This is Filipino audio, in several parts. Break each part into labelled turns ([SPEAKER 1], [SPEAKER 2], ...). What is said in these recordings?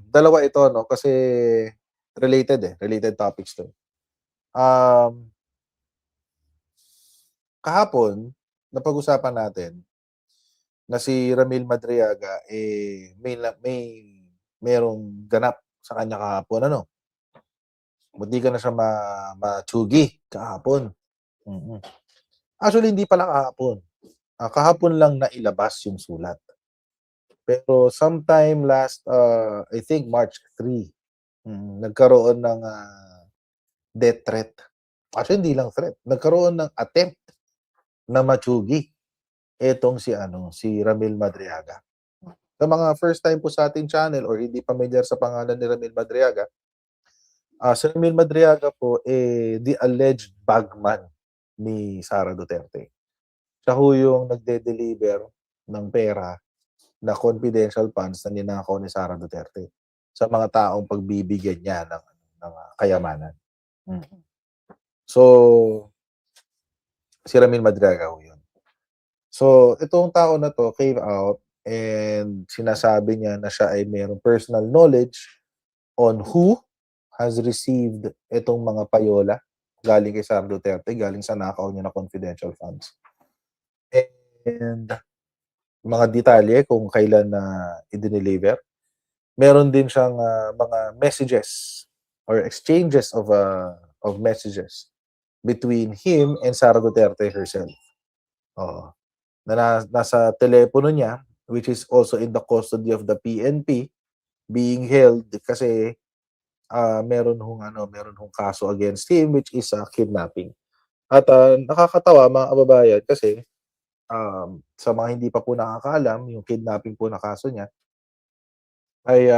[SPEAKER 1] Dalawa ito 'no, kasi related topics 'to. Um, Kahapon napag-usapan natin na si Ramil Madriaga, merong ganap sa kanya kahapon ano, muntikan na siya matsugi kahapon. Mm. Actually hindi pala kahapon, kahapon lang nailabas yung sulat. Pero sometime last, I think March 3, nagkaroon ng, death threat. Actually hindi lang threat, nagkaroon ng attempt na matsugi etong si Ramil Madriaga. Sa mga first time po sa ating channel or hindi pamilyar sa pangalan ni Ramil Madriaga, si Ramil Madriaga po, the alleged bagman ni Sara Duterte. Siya ho yung nagde-deliver ng pera na confidential funds na ninakaw ni Sara Duterte sa mga taong pagbibigyan niya ng kayamanan. So, si Ramil Madriaga ho yun. So, itong tao na 'to came out and sinasabi niya na siya ay mayroong personal knowledge on who has received itong mga payola galing kay Sara Duterte, galing sa nakaw niya na confidential funds. And mga detalye kung kailan na i-deliver. Meron din siyang mga messages or exchanges of messages between him and Sara Duterte herself. Oo. Nasa telepono niya, which is also in the custody of the PNP, being held kasi meron hong kaso against him, which is kidnapping. At nakakatawa mga kababayan kasi sa mga hindi pa po nakakaalam, yung kidnapping po na kaso niya ay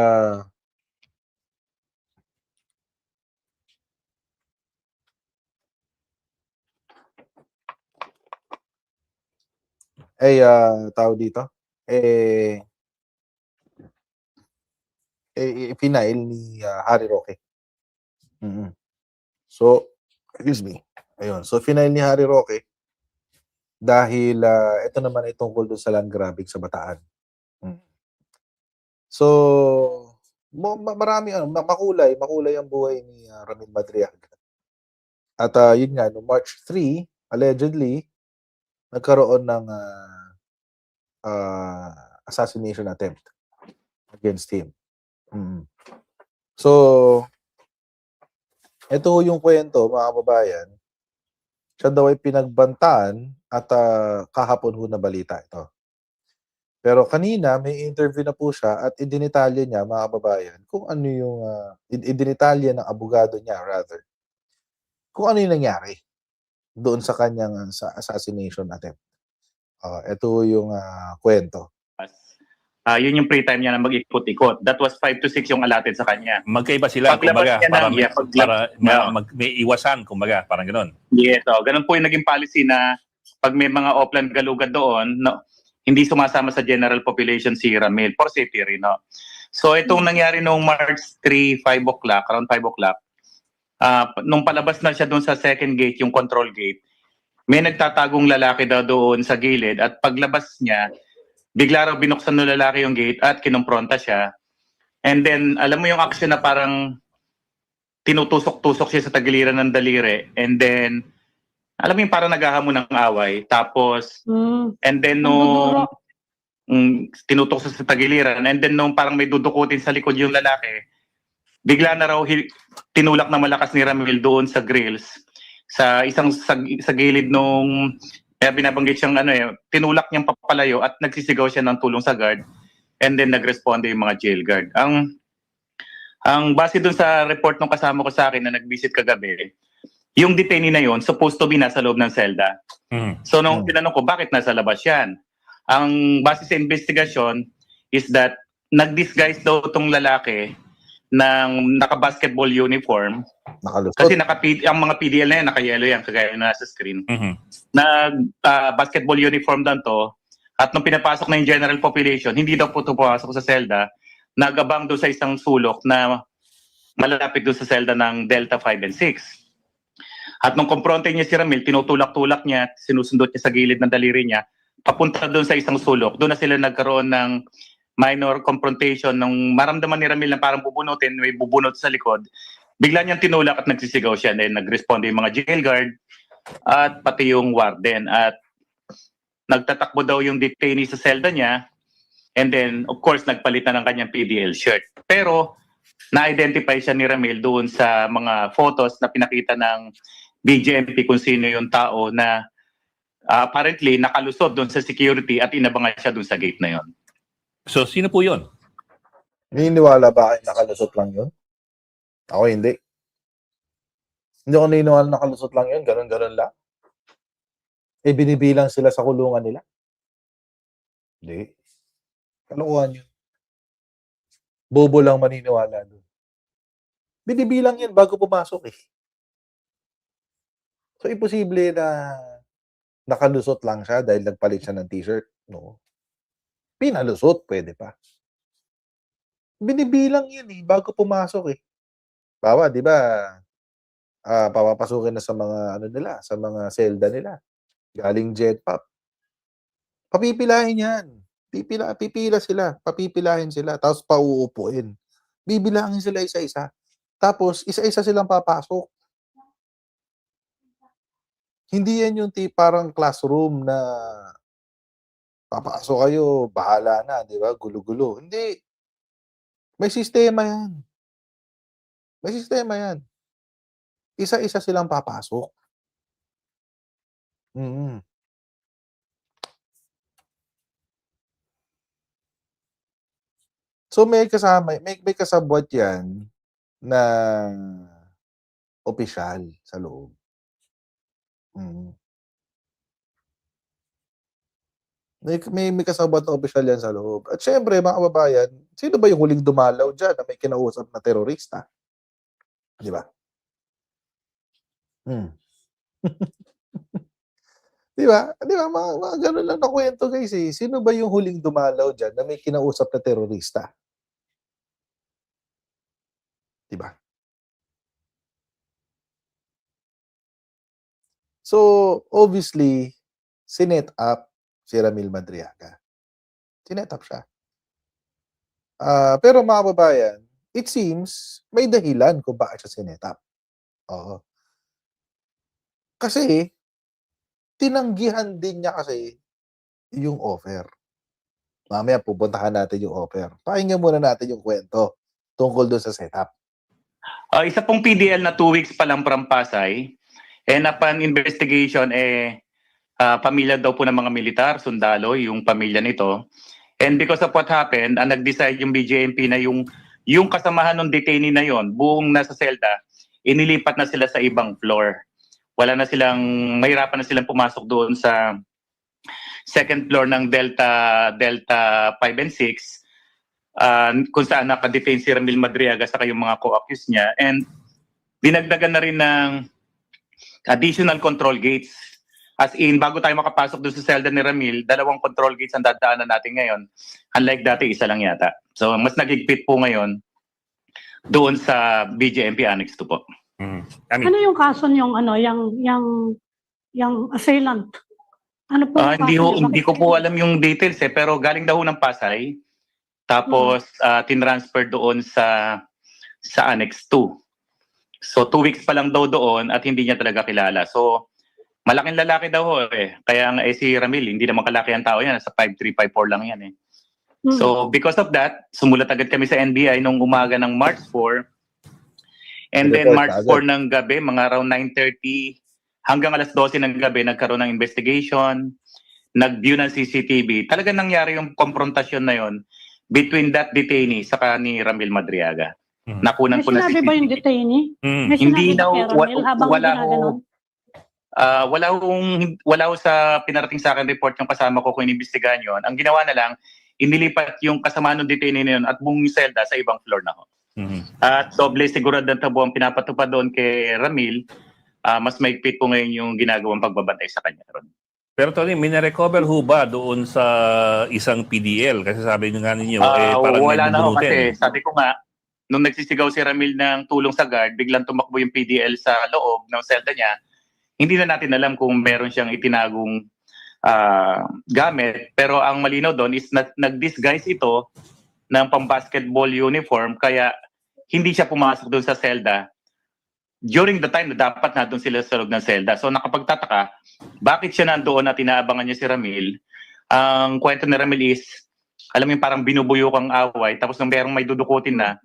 [SPEAKER 1] tawag dito, eh, pinail ni Harry Roque. So, excuse me. Ayun. So, pinail ni Harry Roque dahil ito naman ay tungkol dun sa land grabbing sa Bataan. So, marami makulay ang buhay ni Ramil Madriaga. At yun nga, no March 3, allegedly, nagkaroon ng assassination attempt against him. So, ito yung kwento, mga kababayan. Siya daw ay pinagbantaan at kahapon ho na balita ito. Pero kanina may interview na po siya at idinitalya niya, mga kababayan, kung ano yung idinitalya ng abogado niya rather, kung ano yung nangyari doon sa kanyang sa assassination attempt. Ito yung kwento.
[SPEAKER 2] Yun yung free time niya na mag-ikot-ikot. That was 5 to 6 yung allotted sa kanya.
[SPEAKER 3] Magkaiba sila, kumbaga, may iwasan, kumbaga, parang gano'n.
[SPEAKER 2] Yes, ganun po yung naging policy na pag may mga offline galugad doon, no, hindi sumasama sa general population si Ramil for safety rin, no? So itong nangyari noong March 3, 5 o'clock, around 5 o'clock, nung palabas na siya doon sa second gate, yung control gate, may nagtatagong lalaki daw doon sa gilid at paglabas niya, bigla raw binuksan ng lalaki yung gate at kinumpronta siya. And then, alam mo yung action na parang tinutusok-tusok siya sa tagiliran ng daliri. And then, alam mo yung parang naghahamon ng away. Tapos, and then nung tinutusok sa tagiliran, and then nung parang may dudukutin sa likod yung lalaki, bigla na raw tinulak na malakas ni Ramil doon sa grills. Sa gilid nung kaya binabanggit siyang tinulak niyang papalayo at nagsisigaw siya ng tulong sa guard and then nagresponde yung mga jail guard. Ang base dun sa report ng kasama ko sa akin na nag-visit kagabi, yung detainee na yon supposed to be nasa loob ng selda. So nung tinanong ko bakit nasa labas yan, ang base sa investigasyon is that nag-disguise daw itong lalaki ng naka-basketball uniform. Kasi ang mga PDL na yan, naka-yellow yan, kagaya na sa screen. Basketball uniform daw to. At nung pinapasok na yung general population, hindi daw po pumapasok sa selda, nagabang doon sa isang sulok na malapit doon sa selda ng Delta 5 and 6. At nung kompronte niya si Ramil, tinutulak-tulak niya, sinusundot niya sa gilid ng daliri niya, papunta doon sa isang sulok. Doon na sila nagkaroon ng minor confrontation nung maramdaman ni Ramil na parang bubunutin, may bubunot sa likod. Bigla niyang tinulak at nagsisigaw siya. Then nag-respond yung mga jail guard at pati yung warden. At nagtatakbo daw yung detainee sa selda niya. And then, of course, nagpalitan ng kanyang PDL shirt. Pero, na-identify siya ni Ramil doon sa mga photos na pinakita ng BJMP kung sino yung tao na apparently nakalusot doon sa security at inabangan siya doon sa gate na yon.
[SPEAKER 3] So, sino po yun?
[SPEAKER 1] Naniniwala ba kayo nakalusot lang yun? Ako hindi. Hindi ako naniniwala nakalusot lang yun. Ganon-ganon lang. Eh, binibilang sila sa kulungan nila. Hindi. Kalukuhan yun. Bobo lang maniniwala doon. Binibilang yan bago pumasok eh. So, imposible na nakalusot lang siya dahil nagpalit siya ng t-shirt. No. Pinalusot, pwede pa. Binibilang yan eh, bago pumasok eh. Bawa, di ba, papapasukin na sa mga, ano nila, sa mga selda nila. Galing jetpack. Papipilahin yan. Pipila sila. Papipilahin sila. Tapos pauupuin. Bibilangin sila isa-isa. Tapos, isa-isa silang papasok. Hindi yan yung parang classroom na papasok kayo, bahala na, di ba? Gulo-gulo. Hindi. May sistema yan. May sistema yan. Isa-isa silang papasok. So may kasama, may kasabwat yan na opisyal sa loob. May kasabwat na opisyal yan sa loob. At syempre, mga kababayan, sino ba yung huling dumalaw dyan na may kinausap na terorista? Di ba? Di ba? Di ba? Mga ganun lang na kwento, guys eh. Sino ba yung huling dumalaw dyan na may kinausap na terorista? Di ba? So, obviously, sinet up si Ramil Madriaga. Sinet up siya. Pero mga kababayan, it seems may dahilan kung bakit siya sinet up. Oo. Kasi, tinanggihan din niya kasi yung offer. Mamaya pupuntahan natin yung offer. Pakinggan muna natin yung kwento tungkol doon sa setup.
[SPEAKER 2] Isa pong PDL na 2 weeks pa lang from Pasay. And upon investigation, pamilya daw po ng mga militar, sundalo, yung pamilya nito. And because of what happened, nag-decide yung BJMP na yung kasamahan ng detainee na yon, buong nasa selda, inilipat na sila sa ibang floor. Wala na silang, mahirapan na silang pumasok doon sa second floor ng Delta 5 and 6, kung saan nakadetain si Ramil Madriaga sa yung mga co-accused niya. And dinagdagan na rin ng additional control gates. As in, bago tayo makapasok doon sa selda ni Ramil, 2 control gates ang dadaanan natin ngayon. Unlike dati, 1 lang yata. So, mas nagigpit po ngayon doon sa BJMP Annex 2 po.
[SPEAKER 4] Ano yung kaso yung assailant? Ano po?
[SPEAKER 2] Hindi ko po alam yung details pero galing daw ng Pasay. Tapos tinransfer doon sa Annex 2. So 2 weeks pa lang daw doon at hindi niya talaga kilala. So malaking lalaki daw Kaya nga si Ramil, hindi naman kalaki ang tao yan. Sa 5'3", 5'4" lang yan So because of that, sumulat agad kami sa NBI nung umaga ng March 4. And then March 4 ng gabi, mga around 9:30 hanggang alas 12 ng gabi, nagkaroon ng investigation, nag-view ng CCTV. Talagang nangyari yung konfrontasyon na yon between that detainee saka ni Ramil Madriaga. Nakunan ko na
[SPEAKER 4] CCTV. May sinabi ba yung detainee? May
[SPEAKER 2] hindi
[SPEAKER 4] sinabi ba kay Ramil habang ginaganon?
[SPEAKER 2] Wala ho sa pinarating sa akin report yung kasama ko kung inimbestigahan yon. Ang ginawa na lang, inilipat yung kasama ng detainee na yun at buong selda sa ibang floor na ho. At doble sigurado ang tabo ang pinapatupad doon kay Ramil, mas maigpit po ngayon yung ginagawang pagbabantay sa kanya.
[SPEAKER 3] Pero Tony, may na-recover ho ba doon sa isang PDL? Kasi sabi nyo nga ninyo, parang
[SPEAKER 2] wala na ho
[SPEAKER 3] bubunutin.
[SPEAKER 2] kasi sabi ko nga, nung nagsisigaw si Ramil ng tulong sa guard, biglang tumakbo yung PDL sa loob ng selda niya. Hindi na natin alam kung meron siyang itinagong gamit. Pero ang malinaw doon is nag-disguise ito ng pang-basketball uniform kaya hindi siya pumasok doon sa selda during the time na dapat na doon sila sa loob ng selda. So nakapagtataka, bakit siya nandoon at inaabangan niya si Ramil? Ang kwento ni Ramil is, alam mo yung parang binubuyukang away, tapos nung merong may dudukutin na,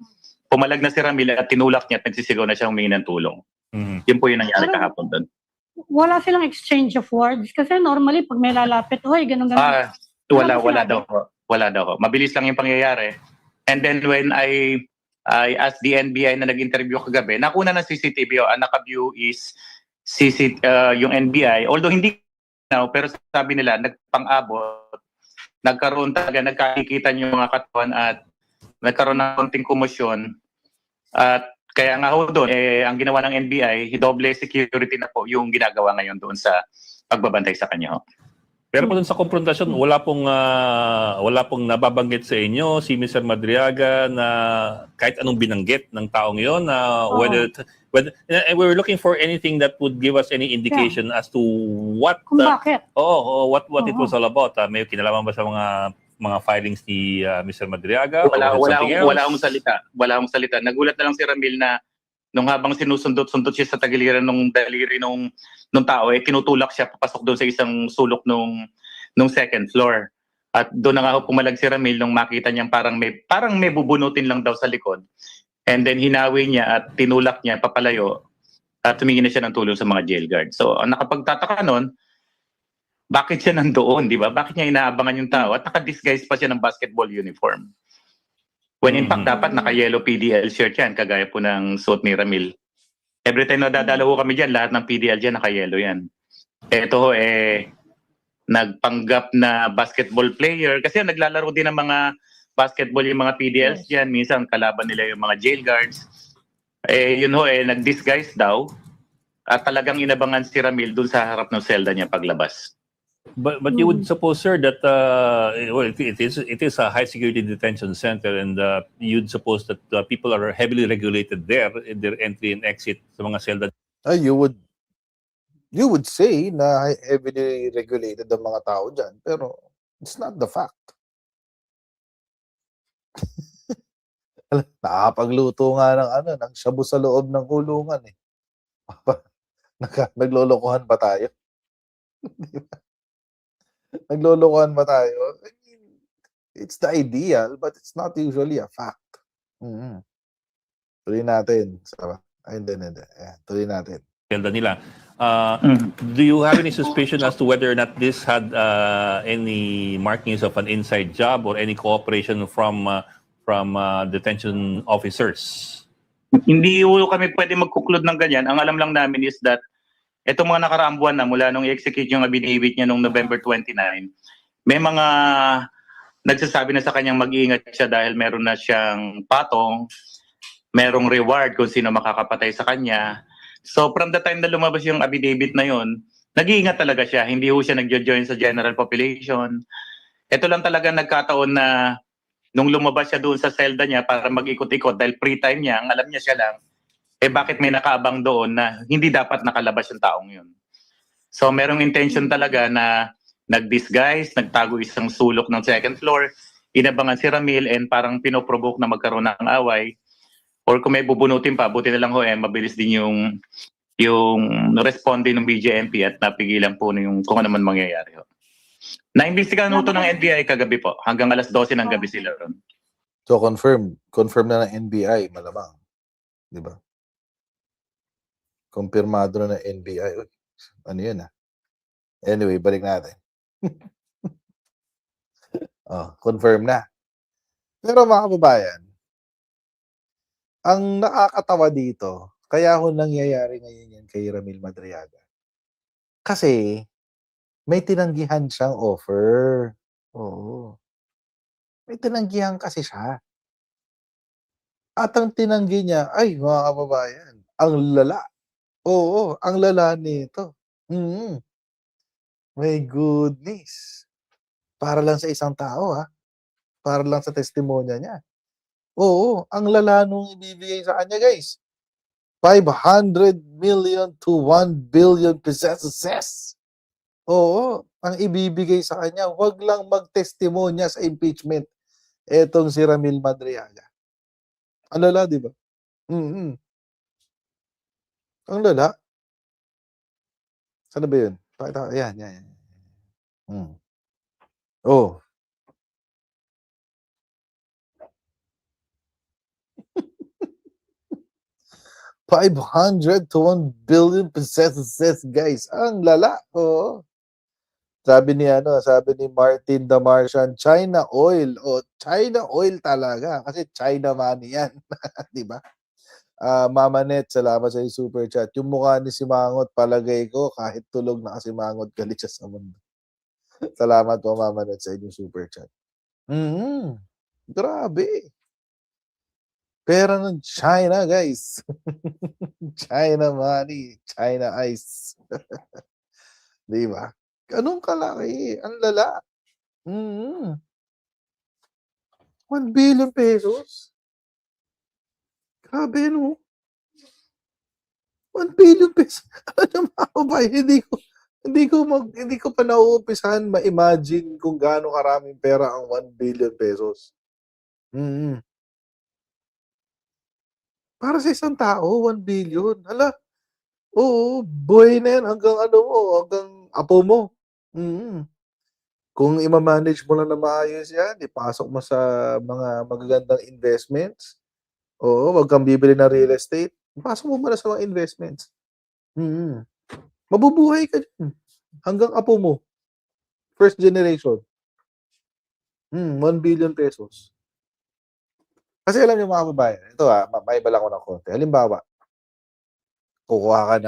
[SPEAKER 2] pumalag na si Ramil at tinulak niya at nagsisigaw na siya humingi ng tulong. Yun po yung nangyari kahapon doon.
[SPEAKER 4] Wala silang exchange of words kasi normally pag may lalapit, hoy, ganun-ganun.
[SPEAKER 2] Wala daw. Wala daw. Mabilis lang yung pangyayari. And then when I asked the NBI na nag-interview kagabi, nakuna ng CCTV, ang naka-view is yung NBI. Although hindi now, pero sabi nila, nagpang-abot, nagkaroon talaga, nagkakikita yung mga katawan at nagkaroon ng konting komosyon. At kaya nga ho doon, ang ginawa ng NBI, doble security na po yung ginagawa ngayon doon sa pagbabantay sa kanya.
[SPEAKER 3] Pero po dun sa konfrontasyon, wala pong nababanggit sa inyo si Mr. Madriaga na kahit anong binanggit ng taong yon na whether we were looking for anything that would give us any indication as to what
[SPEAKER 4] Kung bakit.
[SPEAKER 3] what it was all about. May kinalaman ba sa mga filings ni Mr. Madriaga?
[SPEAKER 2] Wala akong salita. Nagulat na lang si Ramil na nung habang sinusundot-sundot siya sa tagiliran ng daliri nung tao, tinutulak siya papasok doon sa isang sulok nung second floor. At doon na nga pumalag si Ramil nung makita niyang parang may bubunutin lang daw sa likod. And then hinawi niya at tinulak niya papalayo at tumingi na siya ng tulong sa mga jail guard. So ang nakapagtataka nun, bakit siya nandoon, di ba? Bakit niya inaabangan yung tao at naka-disguise pa siya ng basketball uniform? When in fact, dapat naka-yellow PDL shirt yan, kagaya po ng suot ni Ramil. Every time na dadalaw kami dyan, lahat ng PDL dyan, naka-yellow yan. Ito nagpanggap na basketball player. Kasi naglalaro din ng mga basketball yung mga PDLs dyan. Minsan kalaban nila yung mga jail guards. Nag-disguise daw. At talagang inabangan si Ramil dun sa harap ng selda niya paglabas.
[SPEAKER 3] But you would suppose, sir, that it is a high security detention center, and you'd suppose that people are heavily regulated there in their entry and exit sa mga selda.
[SPEAKER 1] You would say na heavily regulated ang mga tao dyan, pero it's not the fact. Nakapagluto nga ng shabu sa loob ng kulungan eh. Naglolokohan ba tayo? Naglolokohan ba tayo? I mean, it's the ideal, but it's not usually a fact. Tuloy natin. Hindi. Tuloy natin.
[SPEAKER 3] Nila. Do you have any suspicion as to whether or not this had any markings of an inside job or any cooperation from detention officers?
[SPEAKER 2] Hindi kami pwede magkuklod ng ganyan. Ang alam lang namin is that itong mga nakaraang buwan na mula nung i-execute yung affidavit niya noong November 29, may mga nagsasabi na sa kanyang mag-iingat siya dahil meron na siyang patong, merong reward kung sino makakapatay sa kanya. So from the time na lumabas yung affidavit na yun, nag-iingat talaga siya. Hindi ho siya nag-join sa general population. Ito lang talaga nagkataon na nung lumabas siya doon sa selda niya para mag-ikot-ikot dahil free time niya, ang alam niya siya lang, bakit may nakaabang doon na hindi dapat nakalabas yung taong yun. So merong intention talaga na nag-disguise, nagtago isang sulok ng second floor, inabangan si Ramil and parang pinoprovoke na magkaroon ng away. Or kung may bubunutin pa, buti na lang mabilis din yung responde ng BJMP at napigilan po yung kung ano man mangyayari. Naimbestigahan ito ng NBI kagabi po, hanggang alas 12 ng gabi sila ron.
[SPEAKER 1] So confirm na ng NBI, malamang. Di ba? Kumpirmado na ng NBI. Uy, ano yun Anyway, balik natin. Confirm na. Pero mga kababayan, ang nakakatawa dito, kaya ho nangyayari ngayon yan kay Ramil Madriaga. Kasi may tinanggihan siyang offer. Oo. May tinanggihan kasi siya. At ang tinanggi niya, ay mga kababayan, ang lala. Oo, ang lala nito. My goodness. Para lang sa isang tao, Para lang sa testimonya niya. Oo, ang lala nung ibibigay sa kanya, guys. 500 million to 1 billion pesos. Oo, ang ibibigay sa kanya. Huwag lang magtestimonya sa impeachment. Etong si Ramil Madriaga. Ang lala, di ba? Mm. Ang lala. Saan na ba yun? Pakita, yan, yan, yan. Oh. $500 to $1 billion pesos, guys. Ang lala. Oo. Sabi ni Martin the Martian, China Oil. O, China Oil talaga. Kasi China money yan. Di ba? Mama Net, salamat sa super chat. Yung mukha ni Simangot, palagay ko, kahit tulog na kasi Simangot, galit siya sa mundo. Salamat po, Mama Net, sa inyong super chat. Grabe. Pera ng China, guys. China money. China ice. Di ba? Ganun kalaki. Ang lala. 1 billion pesos. Grabe, no? 1 billion pesos. Ano ba? Hindi ko pa nauumpisahan ma-imagine kung gaano karaming pera ang 1 billion pesos. Para sa isang tao, 1 billion. Hala, oo, buhay na yan hanggang hanggang apo mo. Kung ima-manage mo lang na maayos yan, ipasok mo sa mga magagandang investments. Oo, wag kang bibili ng real estate. Ipasok mo muna sa mga investments. Mabubuhay ka dyan. Hanggang apo mo. First generation. 1 billion pesos. Kasi alam niyo mga babae, ito maiba lang ko ng konti. Halimbawa, kukuha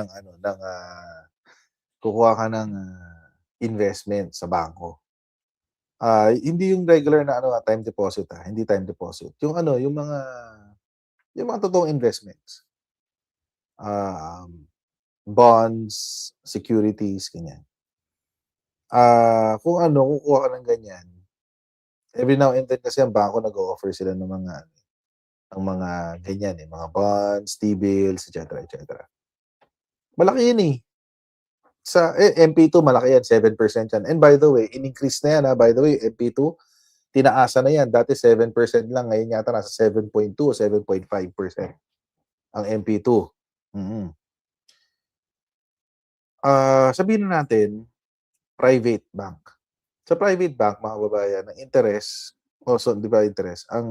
[SPEAKER 1] ka ng investment sa bangko. Hindi yung regular na time deposit hindi time deposit. Yung mga totoong investments. Bonds, securities, ganyan. Kung kukuha ka ng ganyan, every now and then kasi ang bangko nag-o-offer sila ng mga ganyan mga bonds, T-bills, etc. Malaki yun Sa MP2, malaki yan, 7% yan. And by the way, in-increase na yan by the way, MP2, tinaasa na yan. Dati 7% lang, ngayon yata nasa 7.2 o 7.5% ang MP2. Sabihin na natin, private bank. Sa private bank, mga kababayan, ang interest, also, di ba interest, ang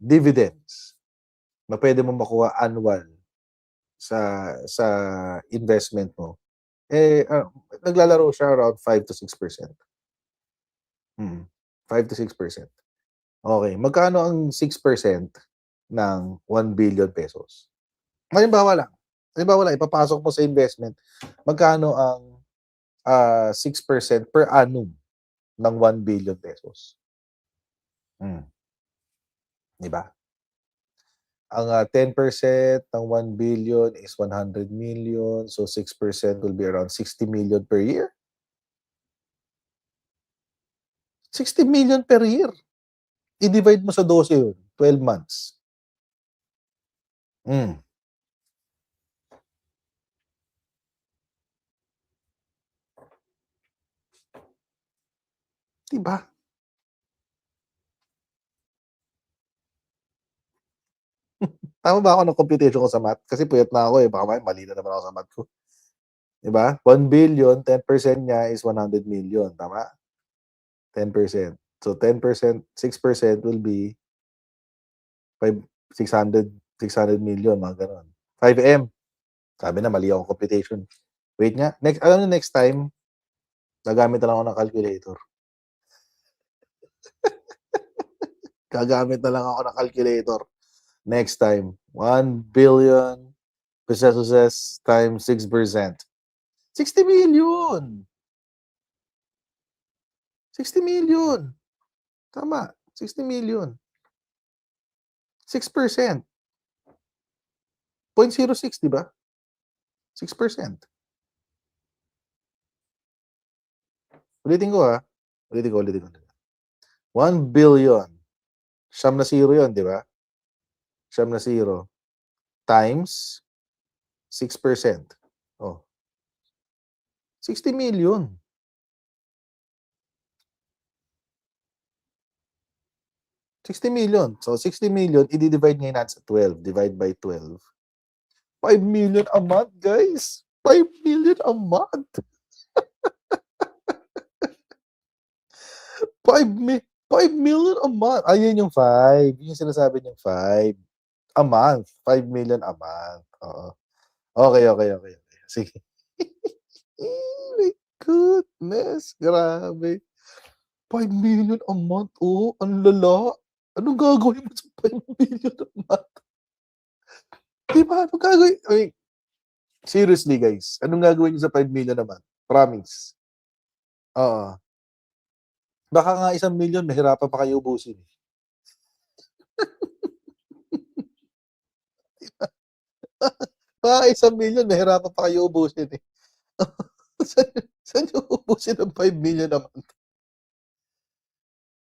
[SPEAKER 1] dividends na pwede mo makuha annual sa investment mo, naglalaro siya around 5 to 6%. 5 to 6%. Okay, magkano ang 6% ng 1 billion pesos? Halimbawa lang, ipapasok mo sa investment, magkano ang 6% per annum ng 1 billion pesos? Di ba? Ang 10% ng 1 billion is 100 million. So 6% will be around 60 million per year. 60 million per year. I-divide mo sa 12 yun. 12 months. Diba? Tama ba ako ng computation ko sa math? Kasi puyat na ako baka mali na naman ako sa math ko. Diba? 1 billion, 10% niya is 100 million. Tama? 10%. So 10%, 6% will be 600 million, mga ganon. 5M. Sabi na, mali ako computation. Wait nga. Next time, gagamit na lang ako ng calculator. Gagamit na lang ako ng calculator. Next time, 1 billion pesos times 6%. 60 million. 60 million. Tama. 60 million. 6%. 0.06, di ba? 6%. Ulitin ko Ulitin ko. 1 billion. Siyam na zero yun, di ba? Siyam na zero. Times 6%. 60 million. 60 million. So, 60 million, i-divide ngayon natin sa 12. Divide by 12. 5 million a month, guys. 5 million a month. 5 million a month. Ayun yung 5. Yung sinasabi niyong 5. A month. 5 million a month. Oo. Okay. Sige. Oh my goodness. Grabe. 5 million a month. Oh, ang lala. Anong gagawin mo sa 5 million a month? Diba? Anong gagawin? I mean, seriously, guys. Anong gagawin niyo sa 5 million a month? Promise. Oo. Baka nga 1 million, mahirapan pa kayo ubusin. Baka 1 million, mahirapan pa kayo ubusin eh. Saan nyo ubusin ang 5 million a month?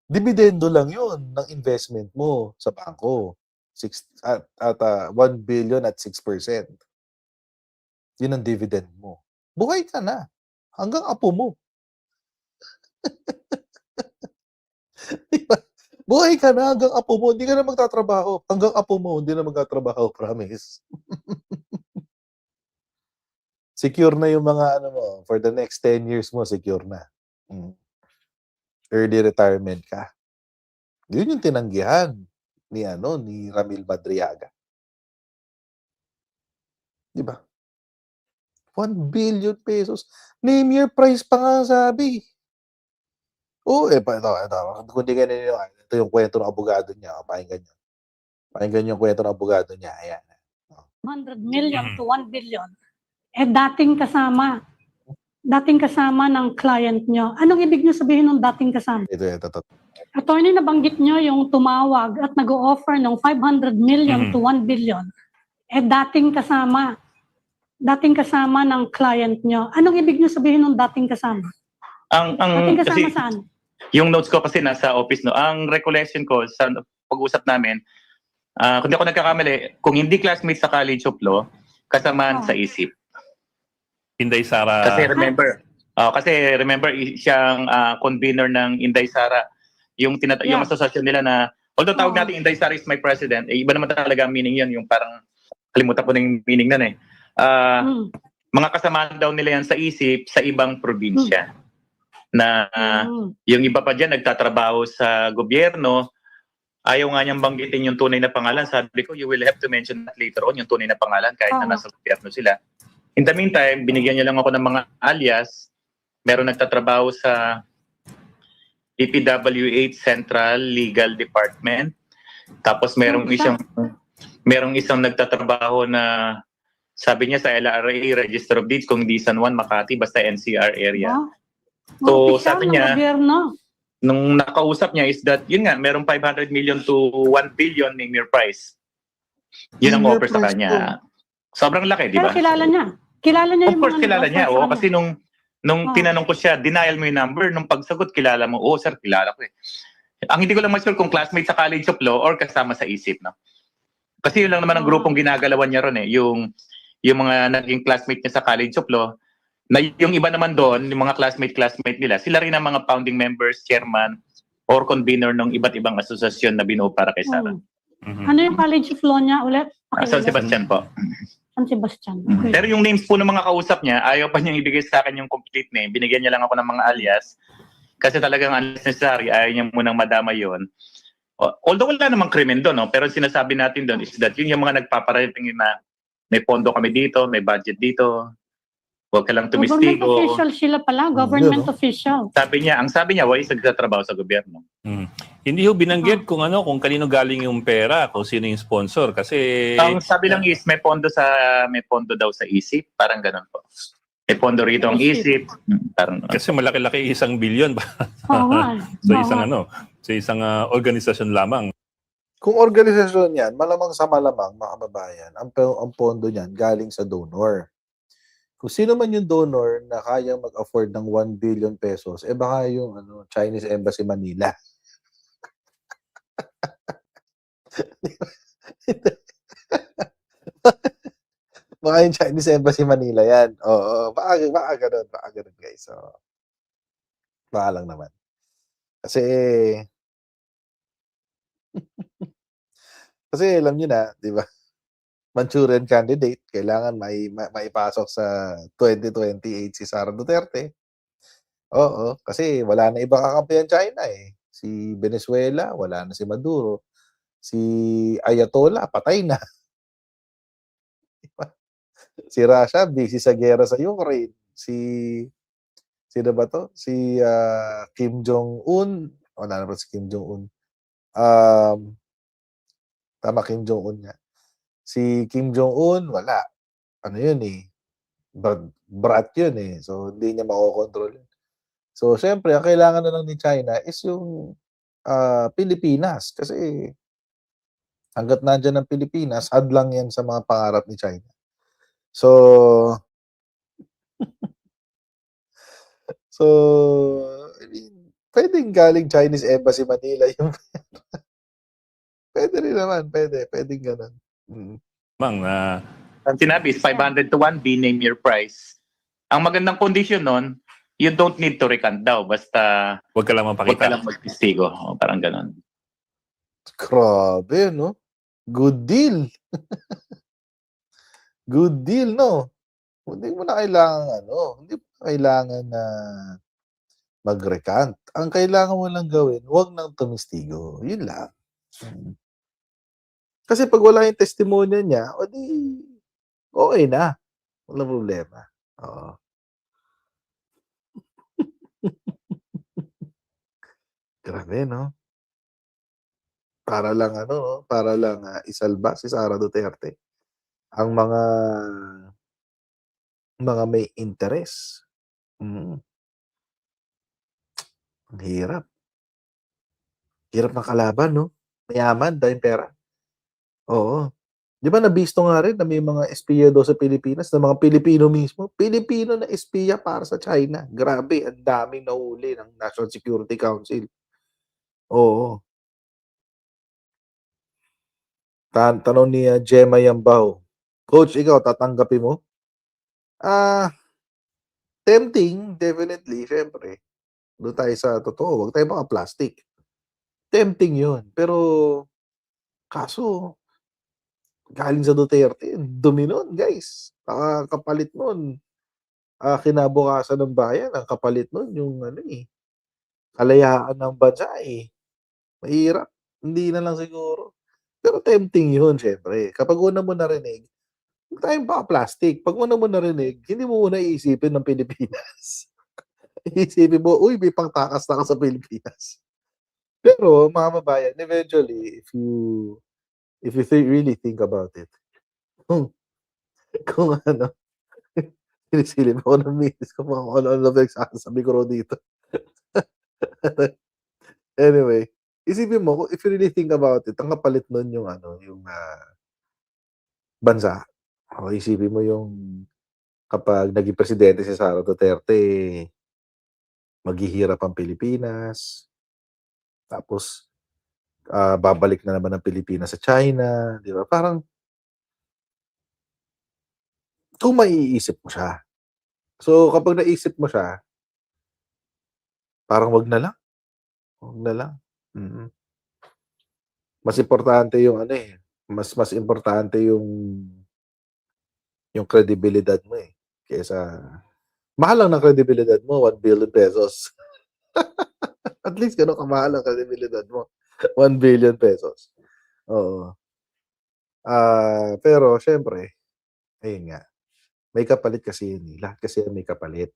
[SPEAKER 1] Dividendo lang yun ng investment mo sa bangko. 1 billion at 6%. Yun ang dividend mo. Buhay ka na. Hanggang apo mo. Diba? Buhay ka na hanggang apo mo. Hindi ka na magtatrabaho. Hanggang apo mo, hindi na magtatrabaho. Promise. Secure na yung mga ano mo. For the next 10 years mo, secure na. Early retirement ka. Yun yung tinanggihan ni Ramil Madriaga. Di ba? 1 billion pesos. Name your price pa nga sabi. Oh, ito. Kung di ka naniniwala, ito yung kwento ng abogado niya. Pakinggan niyo. Pakinggan yung kwento ng abogado niya. Ayan.
[SPEAKER 4] 100 million to 1 billion. Dating kasama ng client nyo. Anong ibig nyo sabihin ng dating kasama?
[SPEAKER 1] Ito.
[SPEAKER 4] Attorney, nabanggit nyo yung tumawag at nag-o-offer ng 500 million to 1 billion. Dating kasama ng client nyo. Anong ibig nyo sabihin ng dating kasama? Dating kasama
[SPEAKER 2] kasi,
[SPEAKER 4] saan?
[SPEAKER 2] yung notes ko kasi nasa office, no? Ang recollection ko sa pag-usap namin, kung di ako nagkakamali, kung hindi classmates sa College of Law, kasamaan sa ISIP.
[SPEAKER 3] Inday Sara.
[SPEAKER 2] Kasi remember siyang convener ng Inday Sara. Yung asosasyon nila na, although tawag natin Inday Sara is my president, iba naman talaga ang meaning yun, yung parang, kalimutan ko na yung meaning nun eh. Mga kasamaan daw nila yan sa ISIP sa ibang probinsya. Na yung iba pa dyan nagtatrabaho sa gobyerno, ayaw nga niyang banggitin yung tunay na pangalan. Sabi ko, you will have to mention that later on, yung tunay na pangalan, kahit na nasa gobyerno sila. In the meantime, binigyan niya lang ako ng mga alias. Meron nagtatrabaho sa DPWH Central Legal Department. Tapos merong isang nagtatrabaho na sabi niya sa LRA, Register of Deeds, kung di San Juan, Makati, basta NCR area. So sabi niya, nung nakausap niya is that, yun nga, merong 500 million to 1 billion name your price. Yun ang offer sa kanya. Sobrang laki, di ba?
[SPEAKER 4] Pero kilala niya. Kilala niya
[SPEAKER 2] yung mga kilala niya. Oo, kasi nung tinanong ko siya, denial mo yung number. Nung pagsagot, kilala mo. Oo, sir, kilala ko eh. Ang hindi ko lang ma-sure kung classmate sa College of Law or kasama sa ISIP, no? Kasi yun lang naman ang grupong ginagalawan niya ron eh. Yung mga naging classmate niya sa College of Law, na yung iba naman doon, yung mga classmate nila, sila rin ang mga founding members, chairman, or convener ng iba't ibang asosasyon na binuo para kay Sara.
[SPEAKER 4] Ano yung College of Law niya ulit?
[SPEAKER 2] San Sebastian po.
[SPEAKER 4] San Sebastian. Okay.
[SPEAKER 2] Pero yung names po ng mga kausap niya, ayaw pa niyang ibigay sa akin yung complete name. Binigyan niya lang ako ng mga alias. Kasi talagang unnecessary, ayaw niya munang madama yon. Although wala namang krimen doon, no? Pero sinasabi natin doon is that yun yung mga nagpaparating na may pondo kami dito, may budget dito. Huwag ka lang tumistigo.
[SPEAKER 4] Government official sila pala, government official.
[SPEAKER 2] Ang sabi niya, why nagtatrabaho sa gobyerno?
[SPEAKER 3] Hindi ho binanggit kung kanino galing yung pera, kung sino yung sponsor kasi
[SPEAKER 2] ang sabi lang is may pondo daw sa ISIP, parang ganoon po. May pondo rito ang ISIP, parang
[SPEAKER 3] kasi malaki-laki 1 billion ba. sa isang organisasyon lamang.
[SPEAKER 1] Kung organisasyon yan, malamang mga kababayan, ang pondo niyan galing sa donor. Kung sino man yung donor na kayang mag-afford ng 1 billion pesos, baka yung Chinese Embassy Manila. Baka yung Chinese Embassy Manila yan. Oo, baka ganun guys. So, baka lang naman. Kasi, Kasi alam niyo na, 'di ba? Manchurian candidate, kailangan maipasok sa 2028 si Sara Duterte. Oo, kasi wala na ibang kakampi ang China, eh. Si Venezuela, wala na si Maduro. Si Ayatollah, patay na. Si Russia, busy sa giyera sa Ukraine. Sino ba 'to? Si, Kim Jong-un, wala na ba si Kim Jong-un? Tama, Kim Jong-un nga. Si Kim Jong-un, wala. Ano yun, eh, brat yun, eh. So, hindi niya makokontrol yun. So, siyempre ang kailangan na lang ni China is yung, Pilipinas. Kasi hangga't nandiyan ang Pilipinas, hadlang yan sa mga pangarap ni China. So I mean, puwedeng galing Chinese Embassy Manila yung puwede rin naman, puwedeng gano'n. Mm.
[SPEAKER 3] Mang na
[SPEAKER 2] Ang sinabi is 500 to 1, B, name your price. Ang magandang condition nun, you don't need to recant daw. Basta
[SPEAKER 3] wag ka lang
[SPEAKER 2] huwag ka
[SPEAKER 3] mapakita.
[SPEAKER 2] lang magtistigo. O, parang ganon.
[SPEAKER 1] Grabe 'no? Good deal. Good deal 'no? Hindi mo na kailangan na mag-recant. Ang kailangan mo lang gawin, huwag nang tumistigo, yun lang. Mm. Kasi 'pag wala yung testimonya niya, o di okey na, walang problema, oo. Grabe 'no? Para lang, isalba si Sara Duterte ang mga may interes. Mm, ang hirap. Hirap ng kalaban 'no? Mayaman, daming pera. Oo. 'Di ba nabisto nga rin na may mga espiya daw sa Pilipinas na mga Pilipino mismo, Pilipino na espiya para sa China. Grabe, ang daming nahuli ng National Security Council. Oo. Tanong ni, Gemma Yambao, "Coach, ikaw tatanggapin mo?" Ah, tempting, definitely, siyempre. Do'n tayo sa totoo, 'wag tayo maka-plastic. Tempting 'yun, pero kaso galing sa Duterte, ang dumi nun guys. Kapalit nun, kinabukasan ng bayan, ang kapalit nun yung ano, eh, kalayaan ng bansa, eh. Mahirap, hindi na lang siguro. Pero tempting yun siyempre. Kapag una mo narinig, huwag tayong maka-plastic. 'Pag una mo narinig, hindi mo muna iisipin ng Pilipinas. Iisipin mo, "Uy, may pangtakas-takas sa Pilipinas." Pero mga kababayan, eventually, if you really think about it, kung kung ano, sinisilip ako ng misis ko kung ano-ano pinagsasabi ko raw dito. Anyway, isipin mo kung if you really think about it, ang kapalit nun yung ano, yung, bansa. O isipin mo yung kapag naging presidente si Sara Duterte, maghihirap ang Pilipinas, tapos, babalik na naman ang Pilipinas sa China, 'di ba? Parang kung maiisip mo siya. So, kapag naisip mo siya, parang 'wag na lang. Mm. Mas importante yung ano, eh, mas importante yung kredibilidad mo, eh, kaysa mahal lang ng kredibilidad mo, ₱1 billion. At least gano'n kamahal ang kredibilidad mo, ₱1 billion. Oo. Pero siyempre, ayun nga, may kapalit kasi yun, eh, lahat kasi yan may kapalit.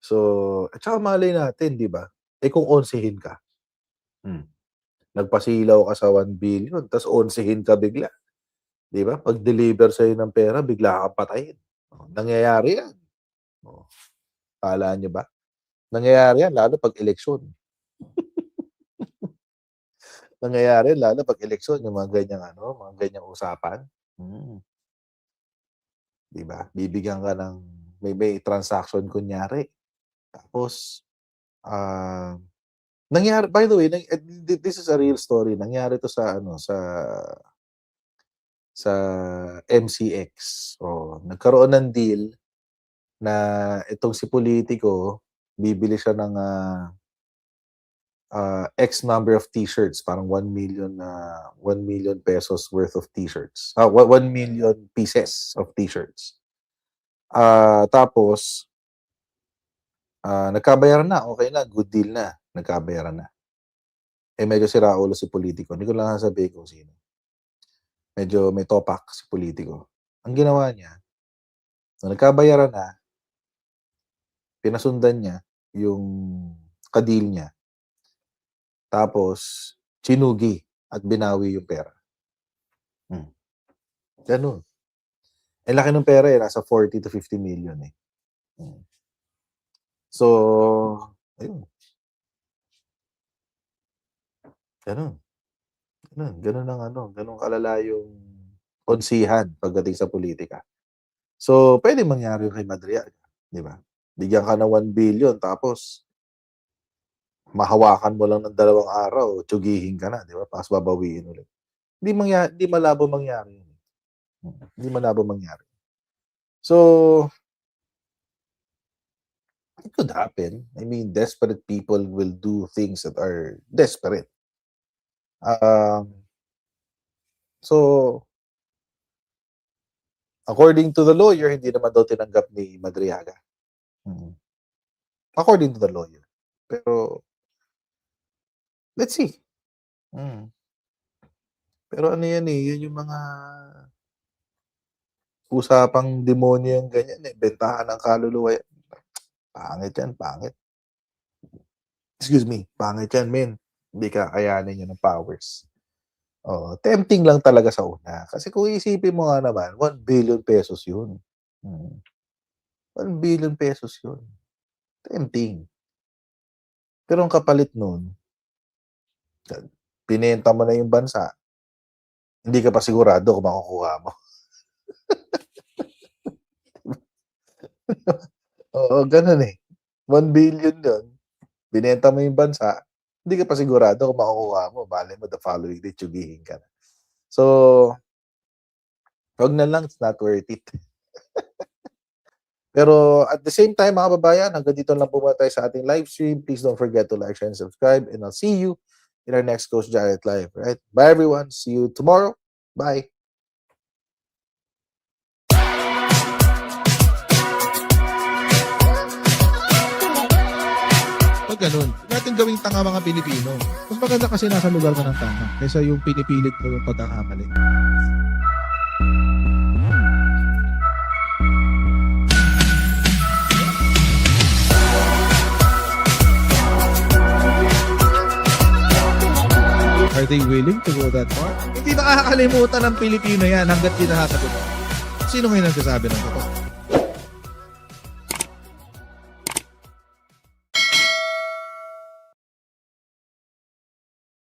[SPEAKER 1] So, at saka malay natin, 'di ba? Eh, kung onsehin ka, hmm, nagpasilaw ka sa ₱1 billion ta's onsehin ka bigla, 'di ba? Pag-deliver sa'yo ng pera bigla kang patayin. Oh, nangyayari yan. Oh, akala niyo ba? Nangyayari yan lalo 'pag eleksyon. Nangyayari yan lalo 'pag eleksyon yung mga ganyang ano, mga ganyang usapan. Mm, 'di ba? Bibigyan ka ng may transaction kunyari tapos, ah, nangyari by the way, this is a real story. Nangyari 'to sa ano, sa MCX. Oh, nagkaroon ng deal na itong si pulitiko bibili siya ng, X number of t-shirts, parang 1 million pesos worth of t-shirts. 1 million pieces of t-shirts. Tapos nagkabayaran na, okay na, good deal na, nagkabayaran na. Medyo sira ulo si politiko. Hindi ko lang sasabihin kung sino. Medyo may topak si politiko. Ang ginawa niya, nung nagkabayaran na, pinasundan niya yung kadil niya. Tapos, chinugi at binawi yung pera. Ganun. Laki ng pera nasa 40 to 50 million eh. So, ayun. Ganun ang ganun kalala yung konsihan pagdating sa politika. So, pwede mangyari yung kay Madriaga, di ba? Bigyan ka ng 1 billion tapos mahawakan mo lang ng 2 araw, tsugihin ka na, di ba? Tapos babawiin ulit. Hindi malabo mangyari yun. Hindi malabo mangyari. So, it could happen. I mean, desperate people will do things that are desperate. So, according to the lawyer, hindi naman daw tinanggap ni Madriaga. According to the lawyer. Pero, let's see. Pero ano yan eh, yun yung mga usapang demonyo yung ganyan eh. Bentahan ng kaluluwa yan. Pangit yan, pangit. Excuse me, pangit yan, men. Hindi kakayanin yun ng powers. Tempting lang talaga sa una. Kasi kung isipin mo nga naman, 1 billion pesos yun. 1 billion pesos yun. Tempting. Pero ang kapalit nun, pinenta mo na yung bansa, hindi ka pa sigurado kung makukuha mo. Oo, ganun eh. 1 billion yun. Binenta mo yung bansa, hindi ka pa sigurado kung makukuha mo. Bale mo, the following day, tsugihin ka na. So, wag na lang, it's not worth it. Pero at the same time, mga kababayan, hanggang dito lang po muna tayo sa ating live stream. Please don't forget to like, share, and subscribe. And I'll see you in our next Coach Jared Live. Right? Bye, everyone. See you tomorrow. Bye.
[SPEAKER 5] Pag ganun, natin gawing tanga mga Pilipino. Mas maganda kasi nasa lugar ka ng tama kaysa yung pinipilit mo yung pagkakamali. Are they willing to go that far? Hindi nakakalimutan ng Pilipino yan hanggat di nakakagulo. Sino ngayon nagsasabi ng totoo?